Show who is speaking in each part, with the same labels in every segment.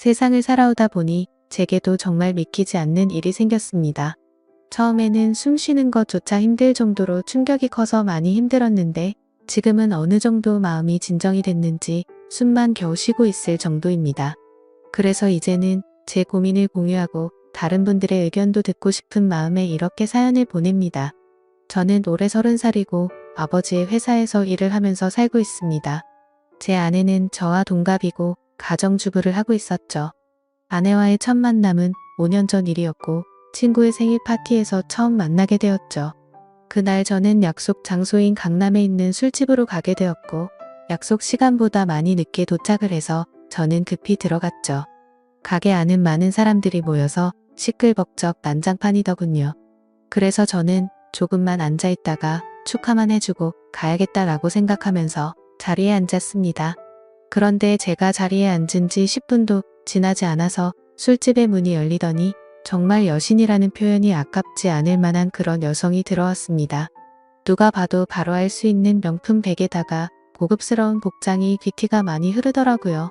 Speaker 1: 세상을 살아오다 보니 제게도 정말 믿기지 않는 일이 생겼습니다. 처음에는 숨 쉬는 것조차 힘들 정도로 충격이 커서 많이 힘들었는데 지금은 어느 정도 마음이 진정이 됐는지 숨만 겨우 쉬고 있을 정도입니다. 그래서 이제는 제 고민을 공유하고 다른 분들의 의견도 듣고 싶은 마음에 이렇게 사연을 보냅니다. 저는 올해 30살이고 아버지의 회사에서 일을 하면서 살고 있습니다. 제 아내는 저와 동갑이고 가정주부를 하고 있었죠. 아내와의 첫 만남은 5년 전 일이었고 친구의 생일 파티에서 처음 만나게 되었죠. 그날 저는 약속 장소인 강남에 있는 술집으로 가게 되었고 약속 시간보다 많이 늦게 도착을 해서 저는 급히 들어갔죠. 가게 안은 많은 사람들이 모여서 시끌벅적 난장판이더군요. 그래서 저는 조금만 앉아있다가 축하만 해주고 가야겠다라고 생각하면서 자리에 앉았습니다. 그런데 제가 자리에 앉은 지 10분도 지나지 않아서 술집의 문이 열리더니 정말 여신이라는 표현이 아깝지 않을 만한 그런 여성이 들어왔습니다. 누가 봐도 바로 알 수 있는 명품 백에다가 고급스러운 복장이 귀티가 많이 흐르더라고요.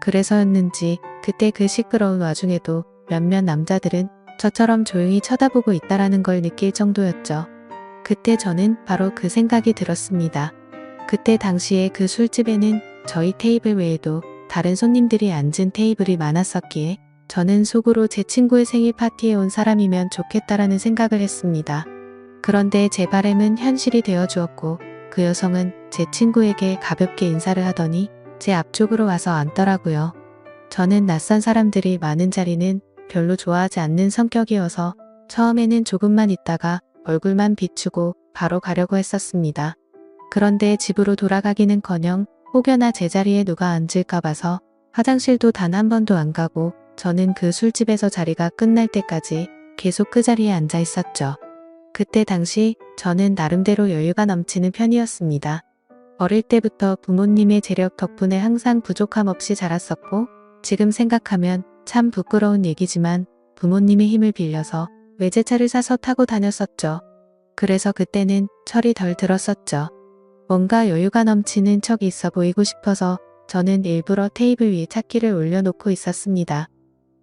Speaker 1: 그래서였는지 그때 그 시끄러운 와중에도 몇몇 남자들은 저처럼 조용히 쳐다보고 있다라는 걸 느낄 정도였죠. 그때 저는 바로 그 생각이 들었습니다. 그때 당시에 그 술집에는 저희 테이블 외에도 다른 손님들이 앉은 테이블이 많았었기에 저는 속으로 제 친구의 생일 파티에 온 사람이면 좋겠다라는 생각을 했습니다. 그런데 제 바람은 현실이 되어 주었고 그 여성은 제 친구에게 가볍게 인사를 하더니 제 앞쪽으로 와서 앉더라고요. 저는 낯선 사람들이 많은 자리는 별로 좋아하지 않는 성격이어서 처음에는 조금만 있다가 얼굴만 비추고 바로 가려고 했었습니다. 그런데 집으로 돌아가기는커녕 혹여나 제자리에 누가 앉을까 봐서 화장실도 단 한 번도 안 가고 저는 그 술집에서 자리가 끝날 때까지 계속 그 자리에 앉아 있었죠. 그때 당시 저는 나름대로 여유가 넘치는 편이었습니다. 어릴 때부터 부모님의 재력 덕분에 항상 부족함 없이 자랐었고 지금 생각하면 참 부끄러운 얘기지만 부모님의 힘을 빌려서 외제차를 사서 타고 다녔었죠. 그래서 그때는 철이 덜 들었었죠. 뭔가 여유가 넘치는 척이 있어 보이고 싶어서 저는 일부러 테이블 위에 차키를 올려놓고 있었습니다.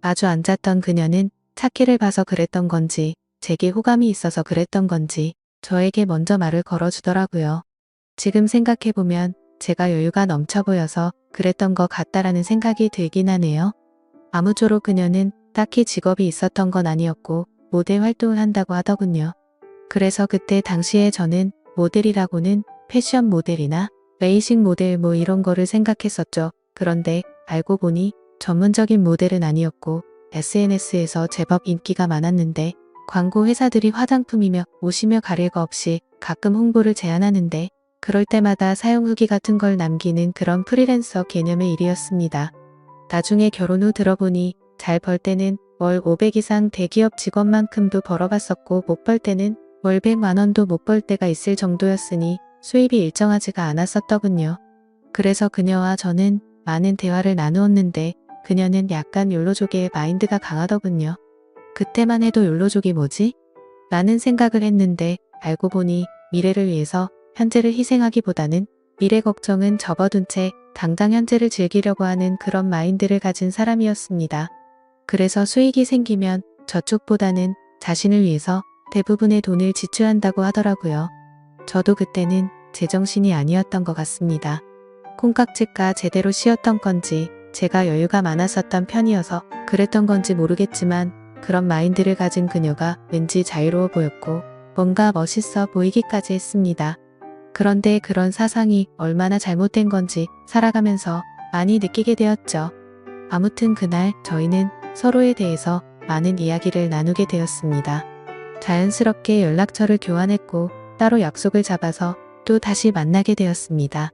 Speaker 1: 마주 앉았던 그녀는 차키를 봐서 그랬던 건지 제게 호감이 있어서 그랬던 건지 저에게 먼저 말을 걸어주더라고요. 지금 생각해보면 제가 여유가 넘쳐 보여서 그랬던 것 같다라는 생각이 들긴 하네요. 아무쪼록 그녀는 딱히 직업이 있었던 건 아니었고 모델 활동을 한다고 하더군요. 그래서 그때 당시에 저는 모델이라고는 패션 모델이나 레이싱 모델 뭐 이런 거를 생각했었죠. 그런데 알고 보니 전문적인 모델은 아니었고 SNS에서 제법 인기가 많았는데 광고 회사들이 화장품이며 옷이며 가릴 거 없이 가끔 홍보를 제안하는데 그럴 때마다 사용 후기 같은 걸 남기는 그런 프리랜서 개념의 일이었습니다. 나중에 결혼 후 들어보니 잘 벌 때는 월 500 이상 대기업 직원만큼도 벌어봤었고 못 벌 때는 월 100만 원도 못 벌 때가 있을 정도였으니 수입이 일정하지가 않았었더군요. 그래서 그녀와 저는 많은 대화를 나누었는데 그녀는 약간 욜로족의 마인드가 강하더군요. 그때만 해도 욜로족이 뭐지? 라는 생각을 했는데 알고 보니 미래를 위해서 현재를 희생하기보다는 미래 걱정은 접어둔 채 당장 현재를 즐기려고 하는 그런 마인드를 가진 사람이었습니다. 그래서 수익이 생기면 저축보다는 자신을 위해서 대부분의 돈을 지출한다고 하더라고요. 저도 그때는 제정신이 아니었던 것 같습니다. 콩깍지가 제대로 씌었던 건지 제가 여유가 많았었던 편이어서 그랬던 건지 모르겠지만 그런 마인드를 가진 그녀가 왠지 자유로워 보였고 뭔가 멋있어 보이기까지 했습니다. 그런데 그런 사상이 얼마나 잘못된 건지 살아가면서 많이 느끼게 되었죠. 아무튼 그날 저희는 서로에 대해서 많은 이야기를 나누게 되었습니다. 자연스럽게 연락처를 교환했고 따로 약속을 잡아서 또 다시 만나게 되었습니다.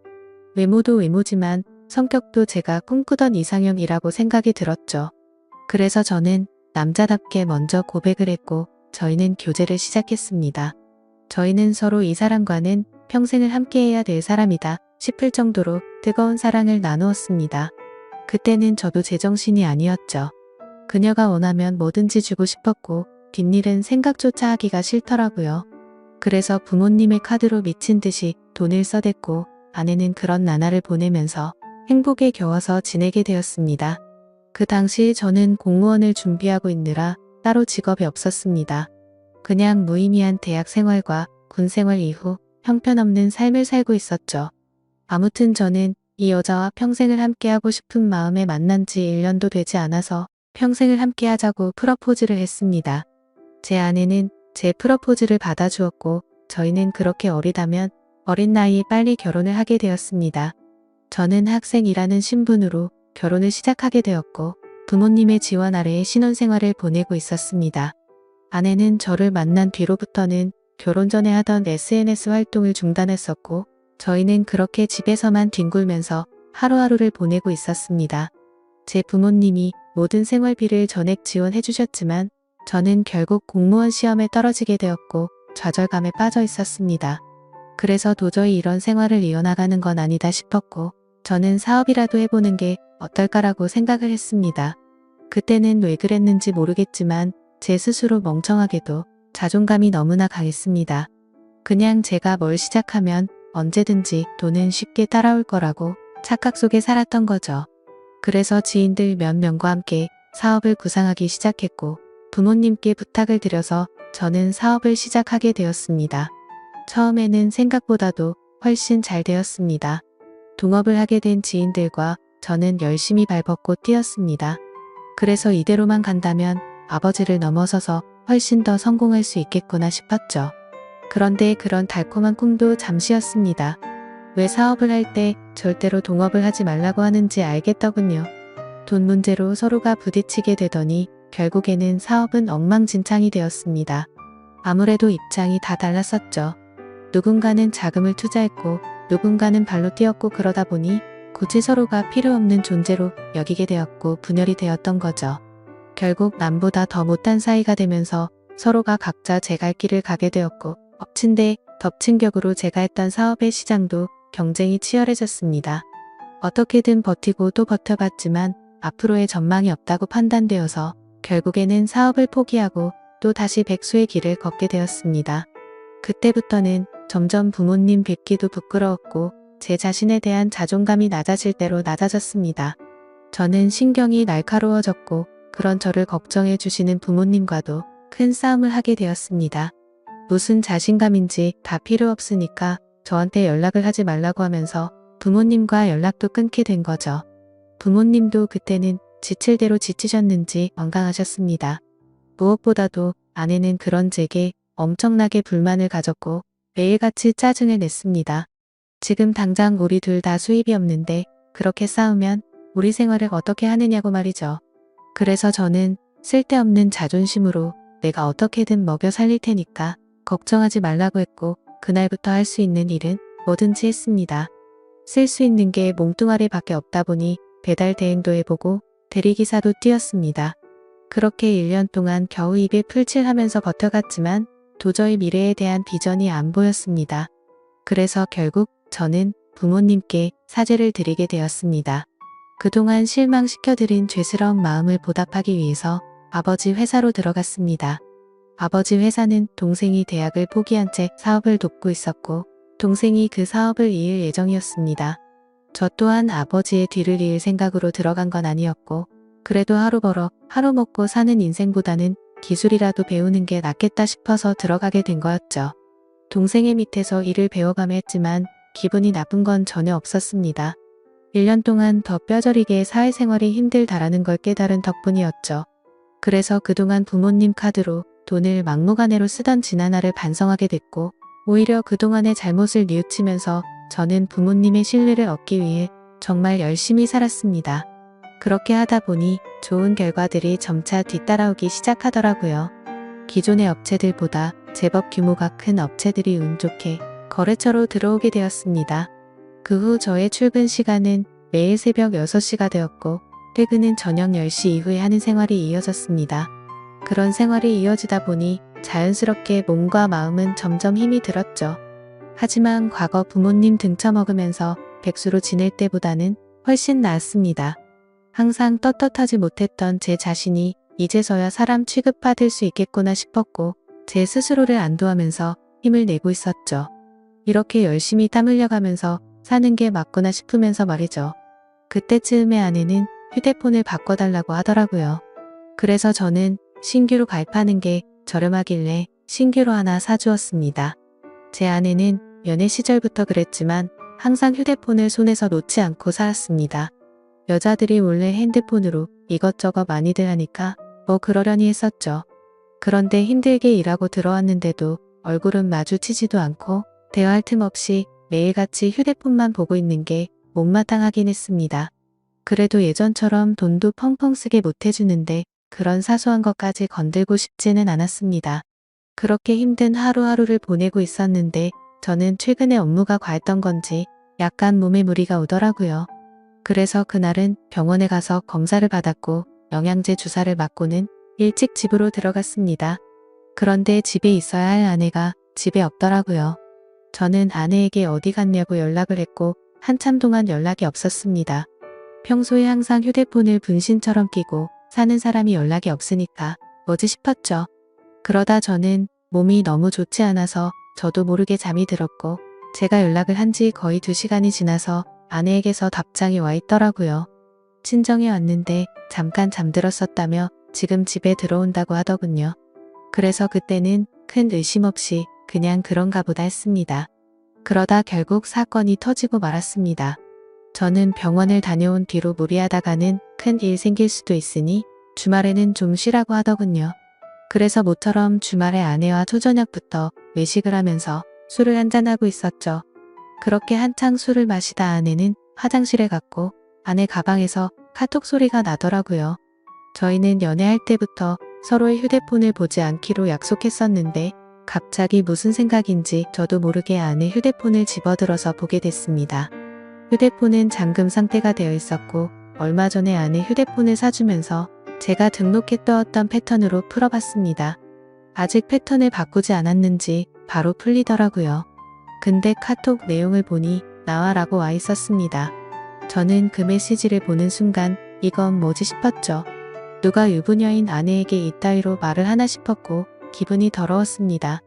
Speaker 1: 외모도 외모지만 성격도 제가 꿈꾸던 이상형이라고 생각이 들었죠. 그래서 저는 남자답게 먼저 고백을 했고 저희는 교제를 시작했습니다. 저희는 서로 이 사람과는 평생을 함께해야 될 사람이다 싶을 정도로 뜨거운 사랑을 나누었습니다. 그때는 저도 제정신이 아니었죠. 그녀가 원하면 뭐든지 주고 싶었고 뒷일은 생각조차 하기가 싫더라고요. 그래서 부모님의 카드로 미친 듯이 돈을 써댔고 아내는 그런 나날을 보내면서 행복에 겨워서 지내게 되었습니다. 그 당시 저는 공무원을 준비하고 있느라 따로 직업이 없었습니다. 그냥 무의미한 대학 생활과 군 생활 이후 형편없는 삶을 살고 있었죠. 아무튼 저는 이 여자와 평생을 함께하고 싶은 마음에 만난 지 1년도 되지 않아서 평생을 함께하자고 프러포즈를 했습니다. 제 아내는 제 프러포즈를 받아주었고 저희는 그렇게 어리다면 어린 나이에 빨리 결혼을 하게 되었습니다. 저는 학생이라는 신분으로 결혼을 시작하게 되었고 부모님의 지원 아래에 신혼생활을 보내고 있었습니다. 아내는 저를 만난 뒤로부터는 결혼 전에 하던 SNS 활동을 중단했었고 저희는 그렇게 집에서만 뒹굴면서 하루하루를 보내고 있었습니다. 제 부모님이 모든 생활비를 전액 지원해 주셨지만 저는 결국 공무원 시험에 떨어지게 되었고 좌절감에 빠져 있었습니다. 그래서 도저히 이런 생활을 이어나가는 건 아니다 싶었고 저는 사업이라도 해보는 게 어떨까라고 생각을 했습니다. 그때는 왜 그랬는지 모르겠지만 제 스스로 멍청하게도 자존감이 너무나 강했습니다. 그냥 제가 뭘 시작하면 언제든지 돈은 쉽게 따라올 거라고 착각 속에 살았던 거죠. 그래서 지인들 몇 명과 함께 사업을 구상하기 시작했고 부모님께 부탁을 드려서 저는 사업을 시작하게 되었습니다. 처음에는 생각보다도 훨씬 잘 되었습니다. 동업을 하게 된 지인들과 저는 열심히 발벗고 뛰었습니다. 그래서 이대로만 간다면 아버지를 넘어서서 훨씬 더 성공할 수 있겠구나 싶었죠. 그런데 그런 달콤한 꿈도 잠시였습니다. 왜 사업을 할 때 절대로 동업을 하지 말라고 하는지 알겠더군요. 돈 문제로 서로가 부딪히게 되더니 결국에는 사업은 엉망진창이 되었습니다. 아무래도 입장이 다 달랐었죠. 누군가는 자금을 투자했고 누군가는 발로 뛰었고 그러다 보니 굳이 서로가 필요 없는 존재로 여기게 되었고 분열이 되었던 거죠. 결국 남보다 더 못한 사이가 되면서 서로가 각자 제 갈 길을 가게 되었고 엎친 데 덮친 격으로 제가 했던 사업의 시장도 경쟁이 치열해졌습니다. 어떻게든 버티고 또 버텨봤지만 앞으로의 전망이 없다고 판단되어서 결국에는 사업을 포기하고 또 다시 백수의 길을 걷게 되었습니다. 그때부터는 점점 부모님 뵙기도 부끄러웠고 제 자신에 대한 자존감이 낮아질 대로 낮아졌습니다. 저는 신경이 날카로워졌고 그런 저를 걱정해 주시는 부모님과도 큰 싸움을 하게 되었습니다. 무슨 자신감인지 다 필요 없으니까 저한테 연락을 하지 말라고 하면서 부모님과 연락도 끊게 된 거죠. 부모님도 그때는 지칠 대로 지치셨는지 완강하셨습니다. 무엇보다도 아내는 그런 제게 엄청나게 불만을 가졌고 매일같이 짜증을 냈습니다. 지금 당장 우리 둘 다 수입이 없는데 그렇게 싸우면 우리 생활을 어떻게 하느냐고 말이죠. 그래서 저는 쓸데없는 자존심으로 내가 어떻게든 먹여 살릴 테니까 걱정하지 말라고 했고 그날부터 할 수 있는 일은 뭐든지 했습니다. 쓸 수 있는 게 몸뚱아리 밖에 없다 보니 배달 대행도 해보고 대리기사도 뛰었습니다. 그렇게 1년 동안 겨우 입에 풀칠하면서 버텨갔지만 도저히 미래에 대한 비전이 안 보였습니다. 그래서 결국 저는 부모님께 사죄를 드리게 되었습니다. 그동안 실망시켜드린 죄스러운 마음을 보답하기 위해서 아버지 회사로 들어갔습니다. 아버지 회사는 동생이 대학을 포기한 채 사업을 돕고 있었고 동생이 그 사업을 이을 예정이었습니다. 저 또한 아버지의 뒤를 이을 생각으로 들어간 건 아니었고 그래도 하루 벌어 하루 먹고 사는 인생보다는 기술이라도 배우는 게 낫겠다 싶어서 들어가게 된 거였죠. 동생의 밑에서 일을 배워가며 했지만 기분이 나쁜 건 전혀 없었습니다. 1년 동안 더 뼈저리게 사회생활이 힘들다라는 걸 깨달은 덕분이었죠. 그래서 그동안 부모님 카드로 돈을 막무가내로 쓰던 지난날을 반성하게 됐고 오히려 그동안의 잘못을 뉘우치면서 저는 부모님의 신뢰를 얻기 위해 정말 열심히 살았습니다. 그렇게 하다 보니 좋은 결과들이 점차 뒤따라오기 시작하더라고요. 기존의 업체들보다 제법 규모가 큰 업체들이 운 좋게 거래처로 들어오게 되었습니다. 그 후 저의 출근 시간은 매일 새벽 6시가 되었고 퇴근은 저녁 10시 이후에 하는 생활이 이어졌습니다. 그런 생활이 이어지다 보니 자연스럽게 몸과 마음은 점점 힘이 들었죠. 하지만 과거 부모님 등쳐먹으면서 백수로 지낼 때보다는 훨씬 나았습니다. 항상 떳떳하지 못했던 제 자신이 이제서야 사람 취급받을 수 있겠구나 싶었고 제 스스로를 안도하면서 힘을 내고 있었죠. 이렇게 열심히 땀 흘려가면서 사는 게 맞구나 싶으면서 말이죠. 그때쯤에 아내는 휴대폰을 바꿔달라고 하더라고요. 그래서 저는 신규로 가입하는 게 저렴하길래 신규로 하나 사주었습니다. 제 아내는 연애 시절부터 그랬지만 항상 휴대폰을 손에서 놓지 않고 살았습니다. 여자들이 몰래 핸드폰으로 이것저것 많이들 하니까 뭐 그러려니 했었죠. 그런데 힘들게 일하고 들어왔는데도 얼굴은 마주치지도 않고 대화할 틈 없이 매일같이 휴대폰만 보고 있는 게 못마땅하긴 했습니다. 그래도 예전처럼 돈도 펑펑 쓰게 못해주는데 그런 사소한 것까지 건들고 싶지는 않았습니다. 그렇게 힘든 하루하루를 보내고 있었는데 저는 최근에 업무가 과했던 건지 약간 몸에 무리가 오더라고요. 그래서 그날은 병원에 가서 검사를 받았고 영양제 주사를 맞고는 일찍 집으로 들어갔습니다. 그런데 집에 있어야 할 아내가 집에 없더라고요. 저는 아내에게 어디 갔냐고 연락을 했고 한참 동안 연락이 없었습니다. 평소에 항상 휴대폰을 분신처럼 끼고 사는 사람이 연락이 없으니까 뭐지 싶었죠. 그러다 저는 몸이 너무 좋지 않아서 저도 모르게 잠이 들었고 제가 연락을 한 지 거의 2시간이 지나서 아내에게서 답장이 와 있더라고요. 친정에 왔는데 잠깐 잠들었었다며 지금 집에 들어온다고 하더군요. 그래서 그때는 큰 의심 없이 그냥 그런가 보다 했습니다. 그러다 결국 사건이 터지고 말았습니다. 저는 병원을 다녀온 뒤로 무리하다가는 큰 일 생길 수도 있으니 주말에는 좀 쉬라고 하더군요. 그래서 모처럼 주말에 아내와 초저녁부터 외식을 하면서 술을 한잔하고 있었죠. 그렇게 한창 술을 마시다 아내는 화장실에 갔고 아내 가방에서 카톡 소리가 나더라고요. 저희는 연애할 때부터 서로의 휴대폰을 보지 않기로 약속했었는데 갑자기 무슨 생각인지 저도 모르게 아내 휴대폰을 집어들어서 보게 됐습니다. 휴대폰은 잠금 상태가 되어 있었고 얼마 전에 아내 휴대폰을 사주면서 제가 등록해 떴던 패턴으로 풀어봤습니다. 아직 패턴을 바꾸지 않았는지 바로 풀리더라고요. 근데 카톡 내용을 보니 나와라고 와 있었습니다. 저는 그 메시지를 보는 순간 이건 뭐지 싶었죠. 누가 유부녀인 아내에게 이따위로 말을 하나 싶었고 기분이 더러웠습니다.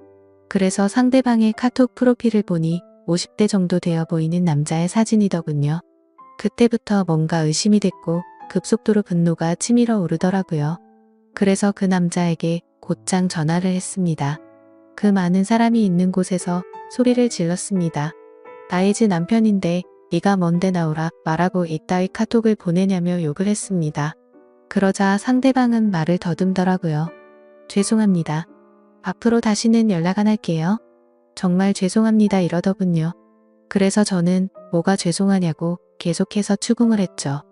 Speaker 1: 그래서 상대방의 카톡 프로필을 보니 50대 정도 되어 보이는 남자의 사진이더군요. 그때부터 뭔가 의심이 됐고 급속도로 분노가 치밀어 오르더라고요. 그래서 그 남자에게 곧장 전화를 했습니다. 그 많은 사람이 있는 곳에서 소리를 질렀습니다. 나의 지 남편인데 네가 뭔데 나오라 말하고 이따위 카톡을 보내냐며 욕을 했습니다. 그러자 상대방은 말을 더듬더라고요. 죄송합니다. 앞으로 다시는 연락 안 할게요. 정말 죄송합니다 이러더군요. 그래서 저는 뭐가 죄송하냐고 계속해서 추궁을 했죠.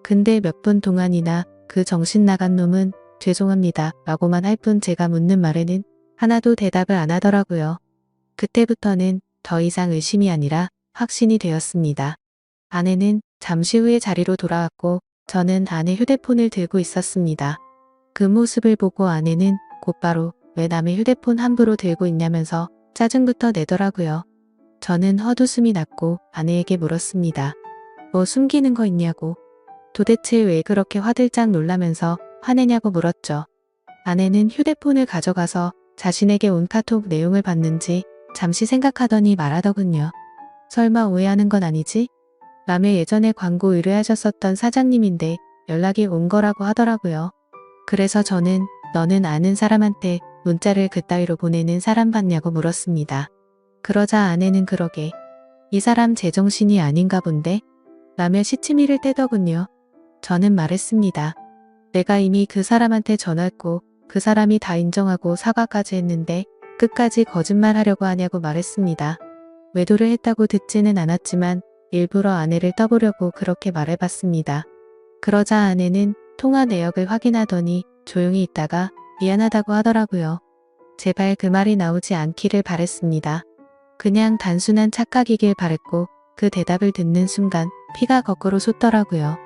Speaker 1: 근데 몇 분 동안이나 그 정신 나간 놈은 죄송합니다 라고만 할 뿐 제가 묻는 말에는 하나도 대답을 안 하더라고요. 그때부터는 더 이상 의심이 아니라 확신이 되었습니다. 아내는 잠시 후에 자리로 돌아왔고 저는 아내 휴대폰을 들고 있었습니다. 그 모습을 보고 아내는 곧바로 왜 남의 휴대폰 함부로 들고 있냐면서 짜증부터 내더라고요. 저는 헛웃음이 났고 아내에게 물었습니다. 뭐 숨기는 거 있냐고. 도대체 왜 그렇게 화들짝 놀라면서 화내냐고 물었죠. 아내는 휴대폰을 가져가서 자신에게 온 카톡 내용을 봤는지 잠시 생각하더니 말하더군요. 설마 오해하는 건 아니지? 라며 예전에 광고 의뢰하셨었던 사장님인데 연락이 온 거라고 하더라고요. 그래서 저는 너는 아는 사람한테 문자를 그따위로 보내는 사람 봤냐고 물었습니다. 그러자 아내는 그러게 이 사람 제정신이 아닌가 본데? 라며 시치미를 떼더군요. 저는 말했습니다. 내가 이미 그 사람한테 전화했고 그 사람이 다 인정하고 사과까지 했는데 끝까지 거짓말하려고 하냐고 말했습니다. 외도를 했다고 듣지는 않았지만 일부러 아내를 떠보려고 그렇게 말해봤습니다. 그러자 아내는 통화 내역을 확인하더니 조용히 있다가 미안하다고 하더라고요. 제발 그 말이 나오지 않기를 바랬습니다. 그냥 단순한 착각이길 바랬고 그 대답을 듣는 순간 피가 거꾸로 솟더라고요.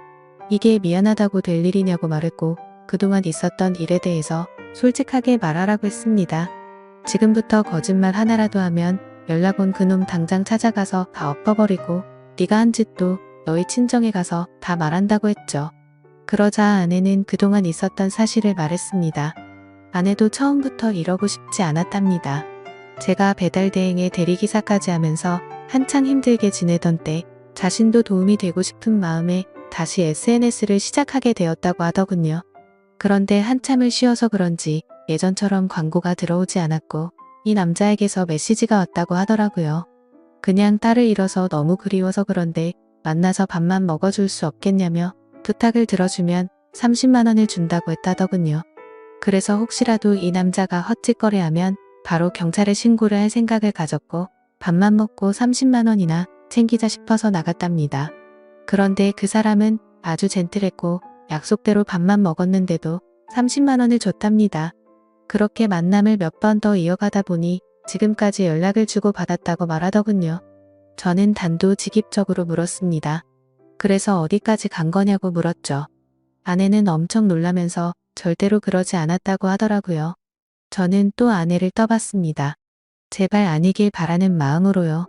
Speaker 1: 이게 미안하다고 될 일이냐고 말했고 그동안 있었던 일에 대해서 솔직하게 말하라고 했습니다. 지금부터 거짓말 하나라도 하면 연락 온 그놈 당장 찾아가서 다 엎어버리고 네가 한 짓도 너희 친정에 가서 다 말한다고 했죠. 그러자 아내는 그동안 있었던 사실을 말했습니다. 아내도 처음부터 이러고 싶지 않았답니다. 제가 배달 대행의 대리기사까지 하면서 한창 힘들게 지내던 때 자신도 도움이 되고 싶은 마음에 다시 SNS를 시작하게 되었다고 하더군요. 그런데 한참을 쉬어서 그런지 예전처럼 광고가 들어오지 않았고 이 남자에게서 메시지가 왔다고 하더라고요. 그냥 딸을 잃어서 너무 그리워서 그런데 만나서 밥만 먹어줄 수 없겠냐며 부탁을 들어주면 30만 원을 준다고 했다더군요. 그래서 혹시라도 이 남자가 헛짓거리하면 바로 경찰에 신고를 할 생각을 가졌고 밥만 먹고 30만 원이나 챙기자 싶어서 나갔답니다. 그런데 그 사람은 아주 젠틀했고 약속대로 밥만 먹었는데도 30만 원을 줬답니다. 그렇게 만남을 몇 번 더 이어가다 보니 지금까지 연락을 주고 받았다고 말하더군요. 저는 단도직입적으로 물었습니다. 그래서 어디까지 간 거냐고 물었죠. 아내는 엄청 놀라면서 절대로 그러지 않았다고 하더라고요. 저는 또 아내를 떠봤습니다. 제발 아니길 바라는 마음으로요.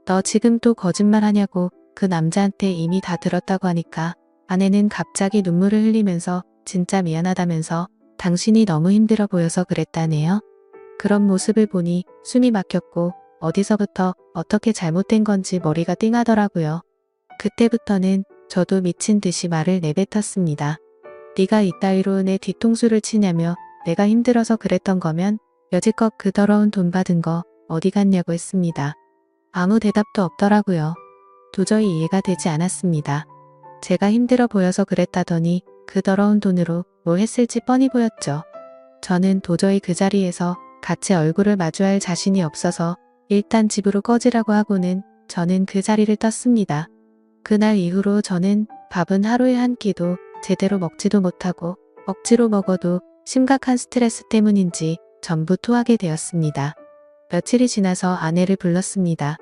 Speaker 1: 너 지금 또 거짓말 하냐고 그 남자한테 이미 다 들었다고 하니까 아내는 갑자기 눈물을 흘리면서 진짜 미안하다면서 당신이 너무 힘들어 보여서 그랬다네요. 그런 모습을 보니 숨이 막혔고 어디서부터 어떻게 잘못된 건지 머리가 띵하더라고요. 그때부터는 저도 미친 듯이 말을 내뱉었습니다. 네가 이따위로 내 뒤통수를 치냐며 내가 힘들어서 그랬던 거면 여지껏 그 더러운 돈 받은 거 어디 갔냐고 했습니다. 아무 대답도 없더라고요. 도저히 이해가 되지 않았습니다. 제가 힘들어 보여서 그랬다더니 그 더러운 돈으로 뭘 했을지 뻔히 보였죠. 저는 도저히 그 자리에서 같이 얼굴을 마주할 자신이 없어서 일단 집으로 꺼지라고 하고는 저는 그 자리를 떴습니다. 그날 이후로 저는 밥은 하루에 한 끼도 제대로 먹지도 못하고 억지로 먹어도 심각한 스트레스 때문인지 전부 토하게 되었습니다. 며칠이 지나서 아내를 불렀습니다.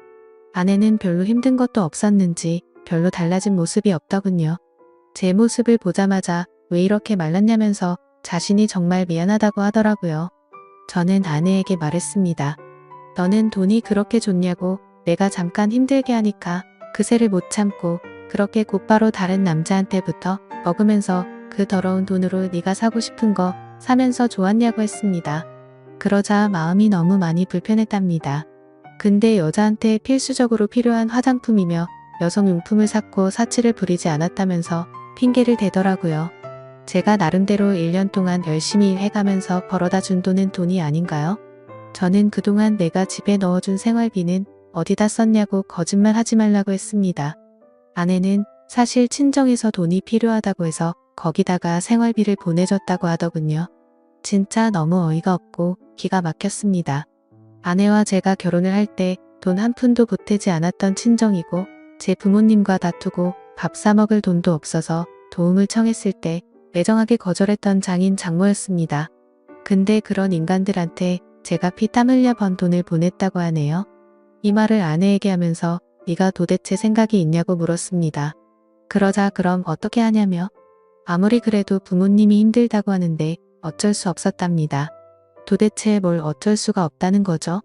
Speaker 1: 아내는 별로 힘든 것도 없었는지 별로 달라진 모습이 없더군요. 제 모습을 보자마자 왜 이렇게 말랐냐면서 자신이 정말 미안하다고 하더라고요. 저는 아내에게 말했습니다. 너는 돈이 그렇게 좋냐고 내가 잠깐 힘들게 하니까 그새를 못 참고 그렇게 곧바로 다른 남자한테부터 먹으면서 그 더러운 돈으로 네가 사고 싶은 거 사면서 좋았냐고 했습니다. 그러자 마음이 너무 많이 불편했답니다. 근데 여자한테 필수적으로 필요한 화장품이며 여성용품을 샀고 사치를 부리지 않았다면서 핑계를 대더라고요. 제가 나름대로 1년 동안 열심히 해가면서 벌어다 준 돈은 돈이 아닌가요? 저는 그동안 내가 집에 넣어준 생활비는 어디다 썼냐고 거짓말 하지 말라고 했습니다. 아내는 사실 친정에서 돈이 필요하다고 해서 거기다가 생활비를 보내줬다고 하더군요. 진짜 너무 어이가 없고 기가 막혔습니다. 아내와 제가 결혼을 할 때 돈 한 푼도 보태지 않았던 친정이고 제 부모님과 다투고 밥 사 먹을 돈도 없어서 도움을 청했을 때 매정하게 거절했던 장인 장모였습니다. 근데 그런 인간들한테 제가 피땀 흘려 번 돈을 보냈다고 하네요. 이 말을 아내에게 하면서 네가 도대체 생각이 있냐고 물었습니다. 그러자 그럼 어떻게 하냐며 아무리 그래도 부모님이 힘들다고 하는데 어쩔 수 없었답니다. 도대체 뭘 어쩔 수가 없다는 거죠?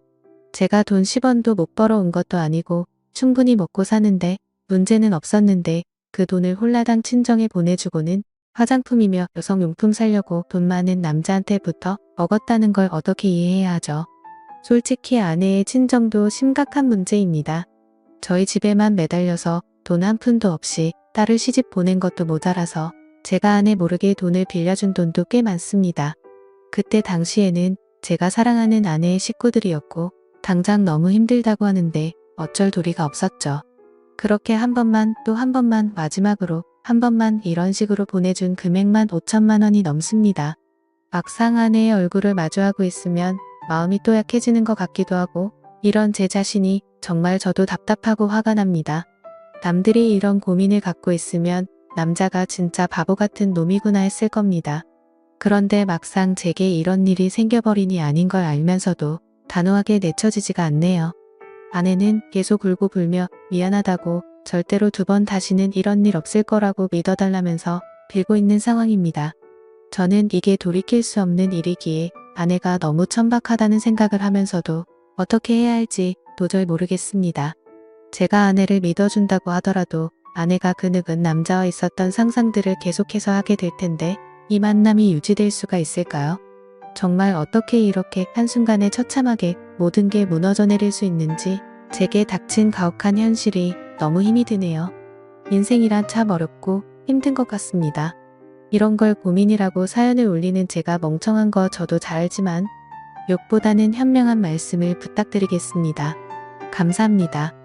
Speaker 1: 제가 돈 10원도 못 벌어온 것도 아니고 충분히 먹고 사는데 문제는 없었는데 그 돈을 홀라당 친정에 보내주고는 화장품이며 여성용품 사려고 돈 많은 남자한테부터 먹었다는 걸 어떻게 이해해야 하죠? 솔직히 아내의 친정도 심각한 문제입니다. 저희 집에만 매달려서 돈 한 푼도 없이 딸을 시집 보낸 것도 모자라서 제가 아내 모르게 돈을 빌려준 돈도 꽤 많습니다. 그때 당시에는 제가 사랑하는 아내의 식구들이었고 당장 너무 힘들다고 하는데 어쩔 도리가 없었죠. 그렇게 한 번만 또 한 번만 마지막으로 한 번만 이런 식으로 보내준 금액만 5천만 원이 넘습니다. 막상 아내의 얼굴을 마주하고 있으면 마음이 또 약해지는 것 같기도 하고 이런 제 자신이 정말 저도 답답하고 화가 납니다. 남들이 이런 고민을 갖고 있으면 남자가 진짜 바보 같은 놈이구나 했을 겁니다. 그런데 막상 제게 이런 일이 생겨버리니 아닌 걸 알면서도 단호하게 내쳐지지가 않네요. 아내는 계속 울고 불며 미안하다고 절대로 두 번 다시는 이런 일 없을 거라고 믿어달라면서 빌고 있는 상황입니다. 저는 이게 돌이킬 수 없는 일이기에 아내가 너무 천박하다는 생각을 하면서도 어떻게 해야 할지 도저히 모르겠습니다. 제가 아내를 믿어준다고 하더라도 아내가 그 늙은 남자와 있었던 상상들을 계속해서 하게 될 텐데 이 만남이 유지될 수가 있을까요? 정말 어떻게 이렇게 한순간에 처참하게 모든 게 무너져 내릴 수 있는지 제게 닥친 가혹한 현실이 너무 힘이 드네요. 인생이란 참 어렵고 힘든 것 같습니다. 이런 걸 고민이라고 사연을 올리는 제가 멍청한 거 저도 잘 알지만 욕보다는 현명한 말씀을 부탁드리겠습니다. 감사합니다.